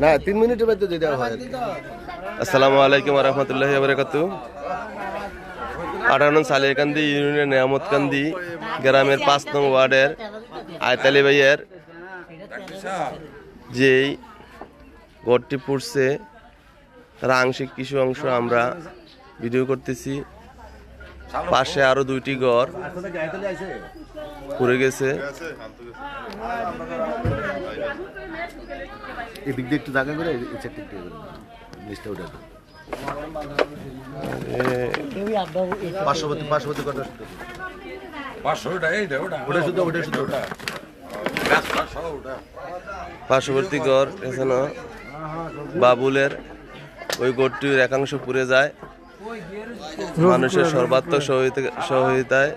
না 3 মিনিটের মধ্যে দিয়ে দেওয়া হয়। আসসালামু আলাইকুম ওয়া রাহমাতুল্লাহি ওয়া বারাকাতুহু। 58 সালেরকান্দি ইউনিয়নের নিয়ামতকান্দি গ্রামের 5 নং ওয়ার্ডের আয়তালি ভাইয়ের যেই ঘরটি পড়ছে তার আংশিক কিছু অংশ আমরা ভিডিও করতেছি। পাশে আরো 2টি ঘর পড়ে গেছে। এদিক দিয়ে একটু জায়গা করে নিচটা উঠে পার্শ্ববর্তী কথা পার্শ্ববর্তী ঘর এখানে বাবুলের ওই ঘরটির একাংশ পুড়ে যায় মানুষের সর্বাত্মক সহযোগিতায়।